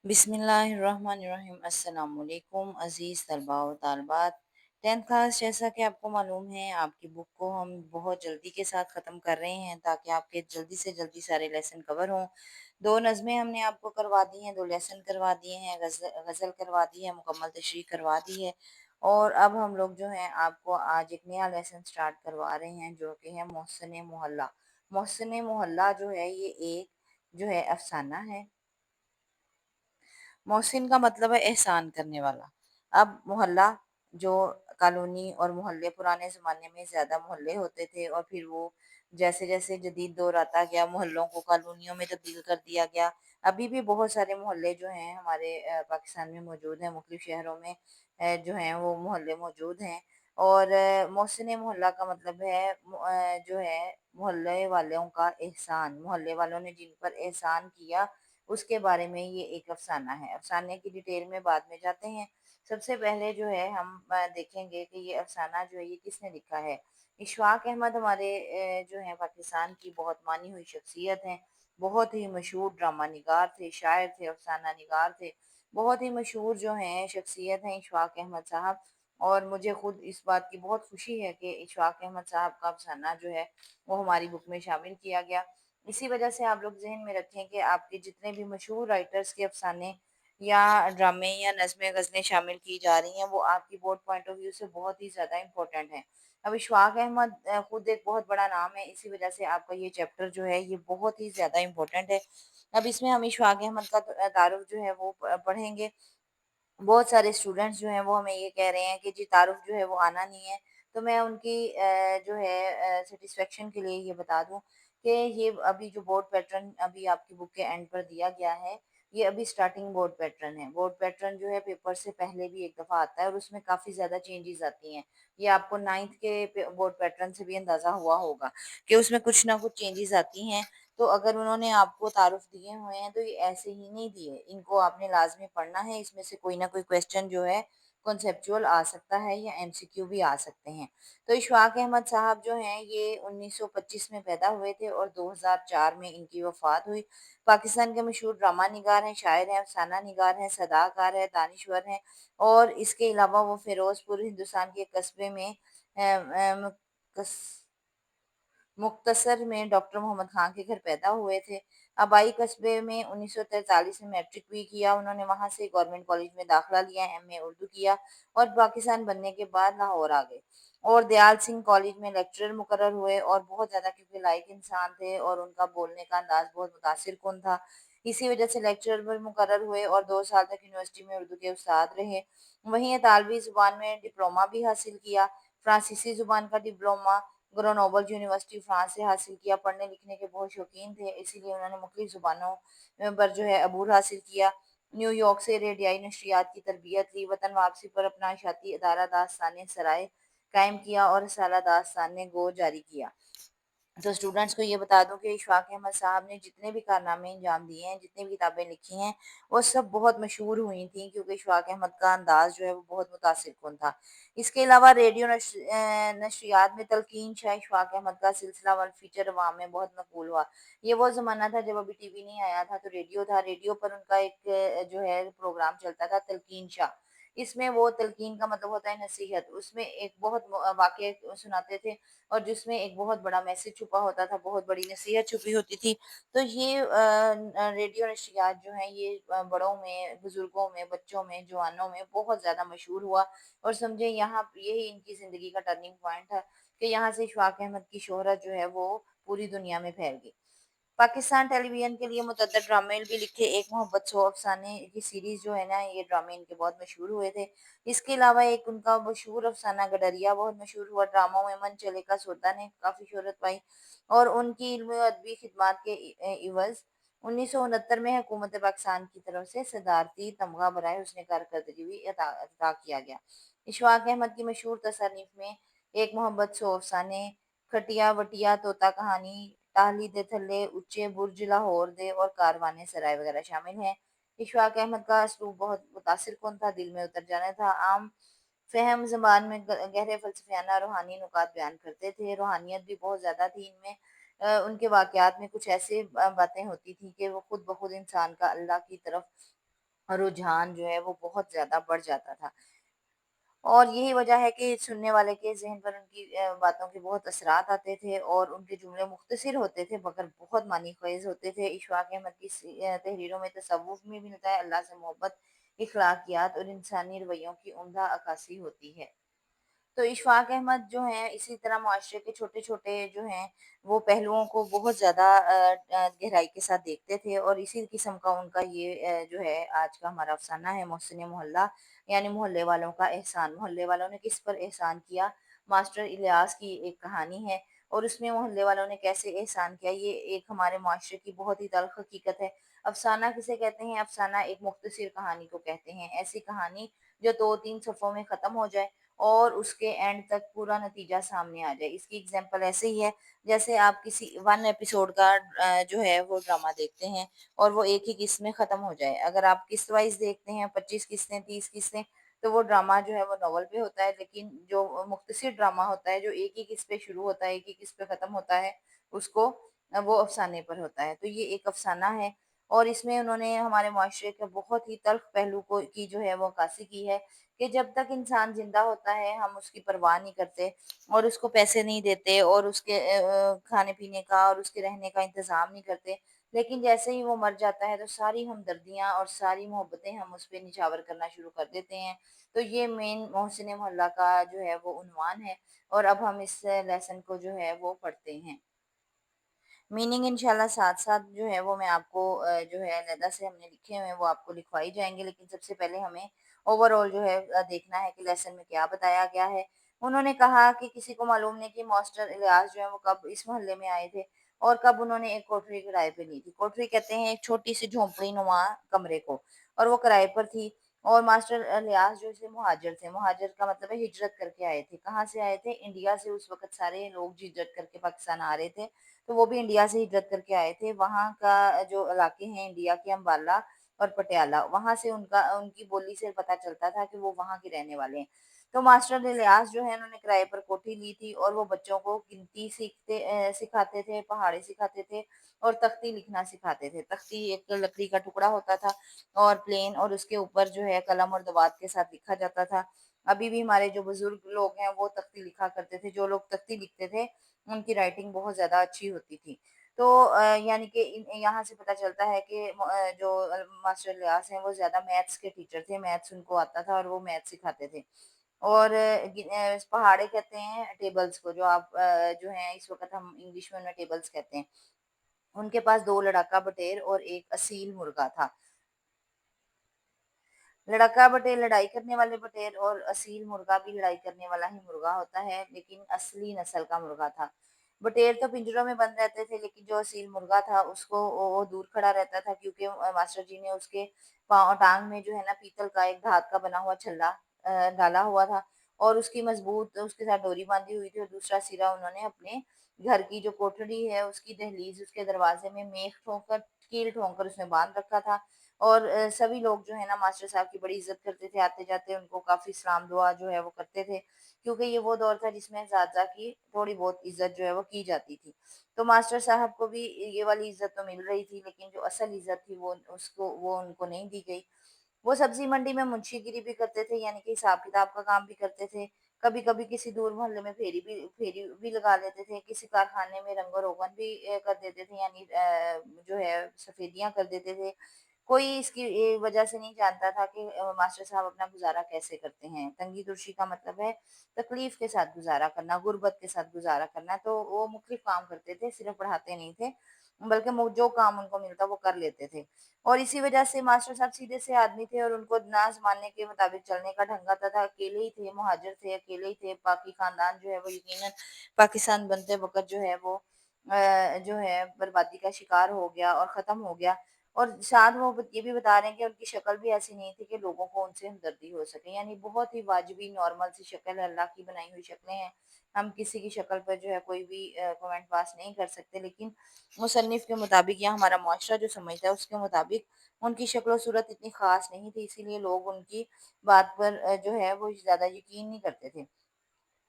बिस्मिल्लाहिर्रहमानिर्रहीम। अस्सलाम वालेकुम अज़ीज़ तलबा व तालिबात। 10th क्लास, जैसा कि आपको मालूम है, आपकी बुक को हम बहुत जल्दी के साथ ख़त्म कर रहे हैं ताकि आपके जल्दी से जल्दी सारे लेसन कवर हों। 2 नज़में हमने आपको करवा दी हैं, 2 लेसन करवा दिए हैं, गज़ल करवा दी है, मुकम्मल तशरीह करवा दी है। और अब हम लोग जो हैं आपको आज एक नया लेसन स्टार्ट करवा रहे हैं जो कि है मोहसिन मोहल्ला। मोहसिन मोहल्ला जो है ये एक जो है अफ़साना है। मोहसिन का मतलब है एहसान करने वाला। अब मोहल्ला जो कॉलोनी और मोहल्ले पुराने ज़माने में ज़्यादा मोहल्ले होते थे और फिर वो जैसे-जैसे जदीद दौर आता गया मोहल्लों को कॉलोनियों में तब्दील कर दिया गया। अभी भी बहुत सारे मोहल्ले जो हैं हमारे पाकिस्तान में मौजूद हैं, मुख्तलिफ शहरों में जो हैं वो मोहल्ले मौजूद हैं। और मोहसिन मोहल्ला का मतलब है जो है मोहल्ले वालों का एहसान, मोहल्ले वालों ने जिन पर एहसान किया उसके बारे में ये एक अफ़साना है। अफ़साने की डिटेल में बाद में जाते हैं। सबसे पहले जो है हम देखेंगे कि ये अफ़साना जो है ये किसने लिखा है। इशफ़ाक़ अहमद हमारे जो हैं पाकिस्तान की बहुत मानी हुई शख्सियत हैं। बहुत ही मशहूर ड्रामा निगार थे, शायर थे, अफ़साना निगार थे। बहुत ही मशहूर जो हैं शख्सियत हैं इशफ़ाक़ अहमद साहब। और मुझे खुद इस बात की बहुत खुशी है कि इशफ़ाक़ अहमद साहब का अफ़साना जो है वो हमारी बुक में शामिल किया गया। इसी वजह से आप लोग ज़हन में रखें कि आपके जितने भी मशहूर राइटर्स के अफ़साने या ड्रामे या नज़्में ग़ज़लें शामिल की जा रही हैं वो आपकी बोर्ड पॉइंट ऑफ व्यू से बहुत ही ज़्यादा इम्पोर्टेंट हैं। अब इशफ़ाक़ अहमद खुद एक बहुत बड़ा नाम है, इसी वजह से आपका ये चैप्टर जो है ये बहुत ही ज़्यादा इम्पोर्टेंट है। अब इसमें हम इशफ़ाक़ अहमद का तारुफ़ जो है वो पढ़ेंगे। बहुत सारे स्टूडेंट्स जो हैं वो हमें ये कह रहे हैं कि जी तारुफ़ जो है वो आना नहीं है। तो मैं उनकी जो है सैटिस्फैक्शन के लिए ये बता दूँ कि ये अभी जो बोर्ड पैटर्न अभी आपकी बुक के एंड पर दिया गया है, ये अभी स्टार्टिंग बोर्ड पैटर्न है। बोर्ड पैटर्न जो है पेपर से पहले भी एक दफ़ा आता है और उसमें काफ़ी ज़्यादा चेंजेज़ आती हैं। ये आपको 9th के बोर्ड पैटर्न से भी अंदाज़ा हुआ होगा कि उसमें कुछ ना कुछ चेंजेज़ आती हैं। तो अगर उन्होंने आपको तारुफ़ दिए हुए हैं तो ये ऐसे ही नहीं दिए, इनको आपने लाज़मी पढ़ना है। इसमें से कोई ना कोई क्वेश्चन जो है कॉन्सेप्चुअल आ सकता है या एमसीक्यू भी आ सकते हैं। तो इशफ़ाक़ अहमद साहब जो हैं ये 1925 में पैदा हुए थे और 2004 में इनकी वफ़ात हुई। पाकिस्तान के मशहूर ड्रामा निगार हैं, शायर हैं, अफ़साना निगार हैं, सदाकार हैं, दानिश्वर हैं। और इसके अलावा वो फ़िरोज़पुर हिंदुस्तान के कस्बे में मुकस मुख्तसर में डॉक्टर मोहम्मद खान के घर पैदा हुए थे। आबाई कस्बे में 1943 में मैट्रिक भी किया उन्होंने, वहाँ से गवर्नमेंट कॉलेज में दाखिला लिया, एमए उर्दू किया और पाकिस्तान बनने के बाद लाहौर आ गए और दयाल सिंह कॉलेज में लेक्चरर मुकर्रर हुए और बहुत ज़्यादा क्योंकि लाइक इंसान थे और उनका बोलने का अंदाज़ बहुत मुतासिर कुन था। इसी वजह से लेक्चरर भी मुकर्रर हुए और 2 साल तक यूनिवर्सिटी में उर्दू के उस्ताद रहे। वहीं इतालवी ज़ुबान में डिप्लोमा भी हासिल किया, फ्रांसीसी ज़ुबान का डिप्लोमा ग्रेनोबल यूनिवर्सिटी फ्रांस से हासिल किया। पढ़ने लिखने के बहुत शौकीन थे, इसीलिए उन्होंने मुख्तलिफ ज़ुबानों पर जो है अबूर हासिल किया। न्यूयॉर्क से रेडियाई नशरियात की तरबियत ली। वतन वापसी पर अपना इशाती अदारा दास्तान सराय कायम किया और रसाला दास्तान गो जारी किया। तो स्टूडेंट्स को ये बता दूं कि इशफाक अहमद साहब ने जितने भी कारनामे अंजाम दिए हैं, जितनी भी किताबें लिखी हैं, वो सब बहुत मशहूर हुई थी क्योंकि इशफाक अहमद का अंदाज जो है वो बहुत मुतासिर कुन था। इसके अलावा रेडियो नशरियात में तलकीन शाह इशफाक अहमद का सिलसिला व फीचर अवाम में बहुत मकबूल हुआ। ये वो ज़माना था जब अभी टीवी नहीं आया था, तो रेडियो था। रेडियो पर उनका एक जो है प्रोग्राम चलता था तलकीन शाह। इसमें वो तलकीन का मतलब होता है नसीहत, उसमें एक बहुत वाक़े सुनाते थे और जिसमें एक बहुत बड़ा मैसेज छुपा होता था, बहुत बड़ी नसीहत छुपी होती थी। तो ये रेडियो नशरियात जो हैं ये बड़ों में, बुज़ुर्गों में, बच्चों में, जवानों में बहुत ज़्यादा मशहूर हुआ और समझे यहाँ यही इनकी ज़िंदगी का टर्निंग पॉइंट था कि यहाँ से इशफाक अहमद की शोहरत जो है वो पूरी दुनिया में फैल गई। पाकिस्तान टेलीविज़न के लिए मुतअद्दिद ड्रामे भी लिखे। एक मोहब्बत 100 अफ़साने की सीरीज़ जो है ना, ये ड्रामे इनके बहुत मशहूर हुए थे। इसके अलावा एक उनका मशहूर अफ़साना गडरिया बहुत मशहूर हुआ। ड्रामों में मन चले का सौदा ने काफ़ी शोहरत पाई और उनकी इल्मी व अदबी खिदमात के इवज़ 1969 में हुकूमत पाकिस्तान की तरफ से सदारती तमगा बराए हुस्न कारकर्दगी भी अता किया गया। इशफाक अहमद की मशहूर तसनीफ़ में एक मोहब्बत 100 अफ़साने, खटिया वटिया, तोता कहानी, टाहली दे थल्ले, उच्चे बुर्ज लाहौर दे और कारवाने सराय वगैरह शामिल हैं। इशफाक अहमद का असलूब बहुत मुतासिर कुन था, दिल में उतर जाना था। आम फ़हम ज़बान में गहरे फ़लसफ़ियाना रूहानी नुकात बयान करते थे। रूहानियत भी बहुत ज़्यादा थी इनमें। उनके वाक़यात में कुछ ऐसे बातें होती थी कि वो खुद ब खुद इंसान का अल्लाह की तरफ रुझान जो है वो बहुत ज़्यादा बढ़ जाता था। और यही वजह है कि सुनने वाले के ज़हन पर उनकी बातों के बहुत असरात आते थे और उनके जुमले मुख्तसर होते थे मगर बहुत मानी ख़ेज़ होते थे। इशफ़ाक़ अहमद की तहरीरों में तसव्वुफ़ में भी मिलता है, अल्लाह से मोहब्बत, अखलाकियात और इंसानी रवैयों की उम्दा अक्कासी होती है। तो इशफ़ाक़ अहमद जो हैं इसी तरह मुआशरे के छोटे-छोटे जो हैं वो पहलुओं को बहुत ज़्यादा गहराई के साथ देखते थे और इसी किस्म का उनका ये जो है आज का हमारा अफ़साना है मोहसिन मोहल्ला, यानी मोहल्ले वालों का एहसान। मोहल्ले वालों ने किस पर एहसान किया, मास्टर इलियास की एक कहानी है और उसमें मोहल्ले वालों ने कैसे एहसान किया, ये एक हमारे मुआशरे की बहुत ही तल्ख़ हकीकत है। अफ़साना किसे कहते हैं? अफ़साना एक मुख्तसर कहानी को कहते हैं। ऐसी कहानी जो 2-3 सफ़ों में ख़त्म हो जाए और उसके एंड तक पूरा नतीजा सामने आ जाए। इसकी एग्ज़ाम्पल ऐसे ही है, जैसे आप किसी 1 एपिसोड का जो है वो ड्रामा देखते हैं और वो एक ही किस्त में ख़त्म हो जाए। अगर आप किस्त वाइज़ देखते हैं 25 किस्तें, 30 किस्तें, तो वो ड्रामा जो है वो नॉवल पे होता है, लेकिन जो मुख्तसर ड्रामा होता है, जो एक ही किस्त पे शुरू होता है, एक ही किस्त पे ख़त्म होता है, उसको वो अफ़साने पर होता है। तो ये एक अफ़साना है और इसमें उन्होंने हमारे मुआशरे के बहुत ही तल्ख़ पहलू को की जो है वो अक्कासी की है कि जब तक इंसान ज़िंदा होता है हम उसकी परवाह नहीं करते और उसको पैसे नहीं देते और उसके खाने-पीने का और उसके रहने का इंतज़ाम नहीं करते। लेकिन जैसे ही वो मर जाता है तो सारी हमदर्दियाँ और सारी मोहब्बतें हम उस पे निछावर करना शुरू कर देते हैं। तो ये मेन मोहसिन मोहल्ला का जो है वो उन्वान है और अब हम इस लेसन को जो है वो पढ़ते हैं। मीनिंग इंशाल्लाह साथ-साथ जो है वो मैं आपको जो है अलहदा से हमने लिखे हुए हैं वो आपको लिखवाई जाएँगे, लेकिन सबसे पहले हमें ओवरऑल जो है देखना है कि लेसन में क्या बताया गया है। उन्होंने कहा कि किसी को मालूम नहीं कि मास्टर इलियास जो है वो कब इस मोहल्ले में आए थे और कब उन्होंने एक कोठरी किराए पे ली थी। कोठरी कहते हैं एक छोटी-सी झोंपड़ी-नुमा कमरे को और वो किराए पर थी और मास्टर इलियास जो थे मुहाजिर थे। मुहाजिर का मतलब है हिजरत करके आए थे। कहाँ से आए थे? इंडिया से उस वक़्त सारे लोग हिजरत करके पाकिस्तान आ रहे थे। तो वो भी इंडिया से हिजरत करके आए थे। वहाँ का जो इलाके हैं इंडिया के अम्बाला और पटियाला, वहाँ से उनका उनकी बोली से पता चलता था कि वो वहाँ के रहने वाले हैं। तो मास्टर इलियास जो है उन्होंने किराए पर कोठी ली थी और वो बच्चों को गिनती सिखाते थे, पहाड़ी सिखाते थे और तख्ती लिखना सिखाते थे। तख्ती एक लकड़ी का टुकड़ा होता था और प्लेन और उसके ऊपर जो है कलम और दवात के साथ लिखा जाता था। अभी भी हमारे जो बुज़ुर्ग लोग हैं वो तख्ती लिखा करते थे। जो लोग तख्ती लिखते थे उनकी राइटिंग बहुत ज़्यादा अच्छी होती थी। तो यानी कि यहाँ से पता चलता है कि जो मास्टर इलियास हैं वो ज़्यादा मैथ्स के टीचर थे, मैथ्स उनको आता था और वो मैथ्स सिखाते थे। और पहाड़े कहते हैं टेबल्स को, जो आप जो हैं इस वक़्त हम इंग्लिश में उन्हें टेबल्स कहते हैं। उनके पास 2 लड़ाका बटेर और 1 असील मुर्गा था। लड़का बटेर लड़ाई करने वाले बटेर और असील मुर्गा भी लड़ाई करने वाला ही मुर्गा होता है, लेकिन असली नस्ल का मुर्गा था। बटेर तो पिंजरों में बंद रहते थे, लेकिन जो असील मुर्गा था उसको वो दूर खड़ा रहता था क्योंकि मास्टर जी ने उसके पाँव टांग में जो है ना पीतल का एक धात का बना हुआ छल्ला डाला हुआ था और उसकी मजबूत उसके साथ डोरी बांधी हुई थी और दूसरा सिरा उन्होंने अपने घर की जो कोठरी है उसकी दहलीज उसके दरवाजे में मेख ठोक कर कील ठोक कर उसमें बांध रखा था। और सभी लोग जो है ना मास्टर साहब की बड़ी इज़्ज़त करते थे, आते-जाते उनको काफ़ी सलाम दुआ जो है वो करते थे, क्योंकि ये वो दौर था जिसमें असातिज़ा की थोड़ी बहुत इज़्ज़त जो है वो की जाती थी। तो मास्टर साहब को भी ये वाली इज़्ज़त तो मिल रही थी, लेकिन जो असल इज़्ज़त थी वो उनको नहीं दी गई। वो सब्ज़ी मंडी में मुंशीगिरी भी करते थे, यानी कि हिसाब-किताब का काम भी करते थे। कभी-कभी किसी दूर मोहल्ले में फेरी भी लगा लेते थे, किसी कारखाने में रंग-रोगन भी कर देते थे, यानी जो है सफेदियाँ कर देते थे। कोई इसकी वजह से नहीं जानता था कि मास्टर साहब अपना गुज़ारा कैसे करते हैं। तंगी-तुर्शी का मतलब है तकलीफ़ के साथ गुज़ारा करना, गुर्बत के साथ गुज़ारा करना। तो वो मुख्तलिफ़ काम करते थे, सिर्फ़ पढ़ाते नहीं थे, बल्कि जो काम उनको मिलता वो कर लेते थे। और इसी वजह से मास्टर साहब सीधे से आदमी थे और उनको ना ज़माने के मुताबिक चलने का ढंग आता था। अकेले ही थे, मुहाजिर थे, अकेले ही थे। बाकी ख़ानदान जो है वो यकीनन पाकिस्तान बनते वक़्त जो है वो जो है बर्बादी का शिकार हो गया और ख़त्म हो गया। और साथ वो ये भी बता रहे हैं कि उनकी शक्ल भी ऐसी नहीं थी कि लोगों को उनसे हमदर्दी हो सके, यानी बहुत ही वाजिबी नॉर्मल सी शक्ल है, अल्लाह की बनाई हुई शक्लें हैं। हम किसी की शक्ल पर जो है कोई भी कमेंट पास नहीं कर सकते, लेकिन मुसन्निफ के मुताबिक या हमारा मुआशरा जो समझता है उसके मुताबिक उनकी शक्ल और सूरत इतनी ख़ास नहीं थी, इसीलिए लोग उनकी बात पर जो है वो ज़्यादा यकीन नहीं करते थे।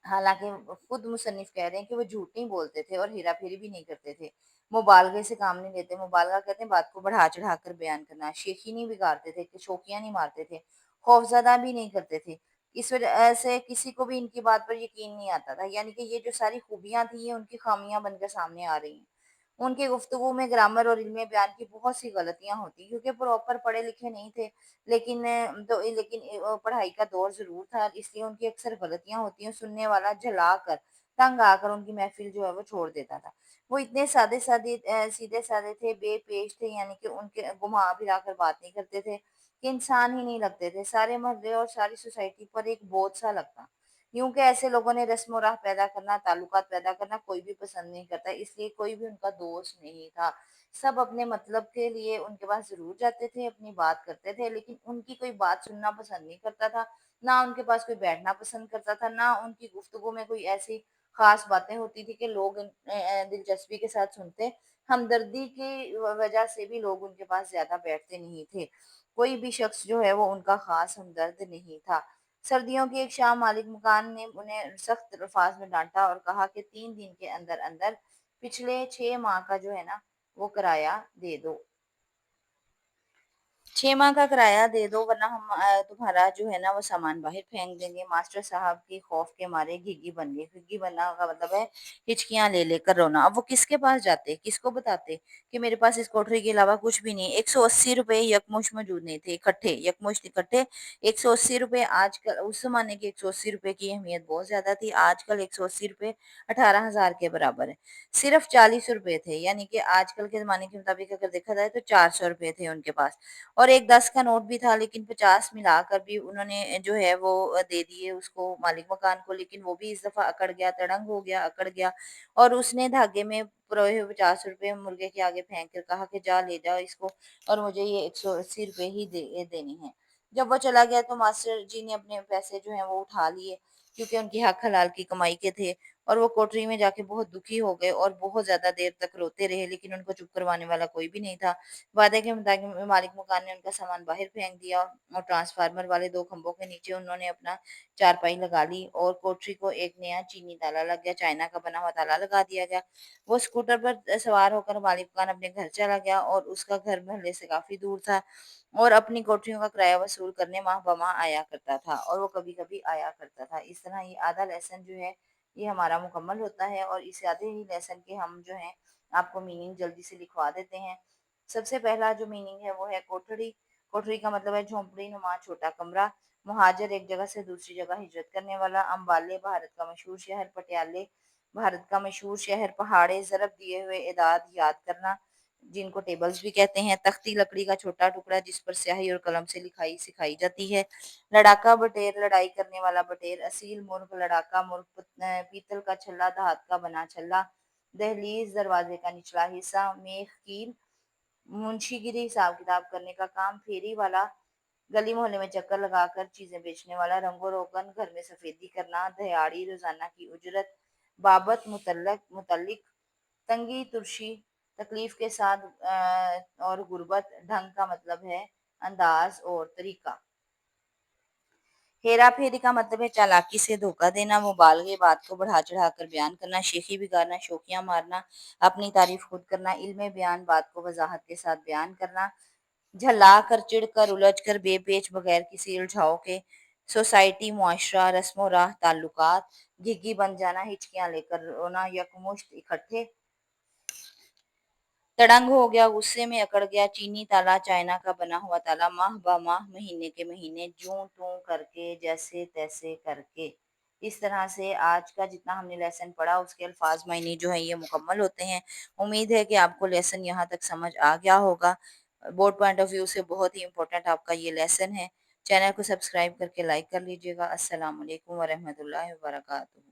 हालाँकि खुद मुसन्निफ़ कह रहे हैं कि वो झूठ नहीं बोलते थे और हेरा-फेरी भी नहीं करते थे। मुबालगे से काम नहीं लेते, मुबालगा कहते हैं बात को बढ़ा-चढ़ा कर बयान करना। शेखी नहीं बिगाड़ते थे, कि शोखियाँ नहीं मारते थे, खौफ़ज़दा भी नहीं करते थे। इस वजह से किसी को भी इनकी बात पर यकीन नहीं आता था। यानी कि ये जो सारी खूबियाँ थी, ये उनकी ख़ामियाँ बनकर सामने आ रही हैं। उनकी गुफ्तगू में ग्रामर और इल्मे बयान की बहुत सी गलतियाँ होती, क्योंकि प्रॉपर पढ़े-लिखे नहीं थे। लेकिन पढ़ाई का दौर ज़रूर था, इसलिए उनकी अक्सर गलतियाँ होती हैं, सुनने वाला झला कर, तंग आकर उनकी महफ़िल जो है वो छोड़ देता था। वो इतने सादे-सादे सीधे-सादे थे, बेपेश थे, यानी कि उनके घुमा-फिरा कर बात नहीं करते थे, कि इंसान ही नहीं लगते थे। सारे मोहल्ले और सारी सोसाइटी पर एक बोझ-सा लगता। यूँ कि ऐसे लोगों ने रस्म और राह पैदा करना, ताल्लुकात पैदा करना कोई भी पसंद नहीं करता, इसलिए कोई भी उनका दोस्त नहीं था। सब अपने मतलब के लिए उनके पास ज़रूर जाते थे, अपनी बात करते थे, लेकिन उनकी कोई बात सुनना पसंद नहीं करता था, ना उनके पास कोई बैठना पसंद करता था, ना उनकी गुफ्तगू में कोई ऐसी ख़ास बातें होती थी कि लोग दिलचस्पी के साथ सुनते। हमदर्दी की वजह से भी लोग उनके पास ज़्यादा बैठते नहीं थे। कोई भी शख्स जो है वो उनका ख़ास हमदर्द नहीं था। सर्दियों की एक शाम मालिक मकान ने उन्हें सख्त अल्फाज में डांटा और कहा कि 3 दिन के अंदर अंदर पिछले 6 माह का जो है ना वो किराया दे दो। 6 माह का किराया दे दो, वरना हम तुम्हारा जो है ना वो सामान बाहर फेंक देंगे। मास्टर साहब के खौफ के मारे घिघी बन गए। घिघी बनना का मतलब है हिचकियां ले लेकर रोना। अब वो किसके पास जाते, किसको बताते कि मेरे पास इस कोठरी के अलावा कुछ भी नहीं। 180 रुपए यकमुश्त मौजूद नहीं थे, इकट्ठे यकमुश्त इकट्ठे 180 रुपए। आजकल उस जमाने के 180 रुपए की अहमियत बहुत ज्यादा थी। आजकल 180 रुपए 18,000 के बराबर है। सिर्फ 40 रुपए थे, यानी कि आजकल के जमाने के मुताबिक अगर देखा जाए तो 400 रुपए थे उनके पास। और एक 10 का नोट भी था, लेकिन 50 मिलाकर भी उन्होंने जो है वो दे दिए उसको, मालिक मकान को। लेकिन वो भी इस दफ़ा अकड़ गया, तड़ंग हो गया, अकड़ गया, और उसने धागे में पिरोए हुए 50 रुपए मुर्गे के आगे फेंक कर कहा कि जा ले जाओ इसको, और मुझे ये 180 रुपए ही देने हैं। जब वो चला गया तो मास्टर जी ने अपने पैसे जो हैं वो उठा लिए, क्योंकि उनकी हक हलाल की कमाई के थे। और वो कोठरी में जाके बहुत दुखी हो गए और बहुत ज़्यादा देर तक रोते रहे, लेकिन उनको चुप करवाने वाला कोई भी नहीं था। वादे के मुताबिक मालिक मकान ने उनका सामान बाहर फेंक दिया, और ट्रांसफार्मर वाले 2 खंभों के नीचे उन्होंने अपना चारपाई लगा ली, और कोठरी को एक नया चीनी ताला लग गया, चाइना का बना हुआ ताला लगा दिया गया। वो स्कूटर पर सवार होकर मालिक मकान अपने घर चला गया, और उसका घर मोहल्ले से काफी दूर था, और अपनी कोठरियों का किराया वसूल करने माह बमाह आया करता था, और वो कभी कभी आया करता था। इस तरह ये आधा लेसन जो है ये हमारा मुकम्मल होता है, और इस आधे ही लेसन के हम जो है आपको मीनिंग जल्दी से लिखवा देते हैं। सबसे पहला जो मीनिंग है वो है कोठरी। कोठरी का मतलब है झोंपड़ी नुमा छोटा कमरा। मुहाजिर, एक जगह से दूसरी जगह हिजरत करने वाला। अम्बाले, भारत का मशहूर शहर। पटियाले, भारत का मशहूर शहर। पहाड़े, ज़रब दिए हुए इदाद याद करना, जिनको टेबल्स भी कहते हैं। तख्ती, लकड़ी का छोटा टुकड़ा जिस पर स्याही और कलम से लिखाई सिखाई जाती है। लड़ाका बटेर, लड़ाई करने वाला बटेर। असील मुर्ग, लड़ाका मुर्ग। पीतल का छल्ला, धात का बना छल्ला। दहलीज, दरवाजे का निचला हिस्सा। मेख कील, मुंशीगिरी, हिसाब किताब करने का काम। फेरी वाला, गली मोहल्ले में चक्कर लगाकर चीजें बेचने वाला। रंगो रोगन, घर में सफेदी करना। दिहाड़ी, रोजाना की उजरत। बाबत, मुतल्लिक। तंगी, तुर्शी, तकलीफ के साथ। और गुर्बत, ढंग का मतलब है अंदाज और तरीका। हेरा फेरी का मतलब है चालाकी से धोखा देना, मुबालगे, बात को बढ़ा चढ़ा कर बयान करना, शेखी बिगाड़ना, शोखियां मारना, अपनी तारीफ खुद करना, इल्मे बयान, बात को वजाहत के साथ बयान करना, झल्ला कर, चिढ़ कर, उलझ कर, बेपेच, बगैर किसी उलझाव के। सोसाइटी, मुआशरा, रस्म राह, ताल्लुकात। घिघी बन जाना, हिचकियां लेकर रोना, यकमुश्त इकट्ठे। तड़ंग हो गया, गुस्से में अकड़ गया। चीनी ताला, चाइना का बना हुआ ताला। माह बा माह, महीने के महीने। जूं तू करके, जैसे तैसे करके। इस तरह से आज का जितना हमने लेसन पढ़ा उसके अल्फाज मायने जो है ये मुकम्मल होते हैं। उम्मीद है कि आपको लेसन यहाँ तक समझ आ गया होगा। बोर्ड पॉइंट ऑफ व्यू से बहुत ही इम्पोर्टेंट आपका ये लेसन है। चैनल को सब्सक्राइब करके लाइक कर लीजिएगा। अस्सलाम वालेकुम वरहमतुल्लाहि वबरकातुहू।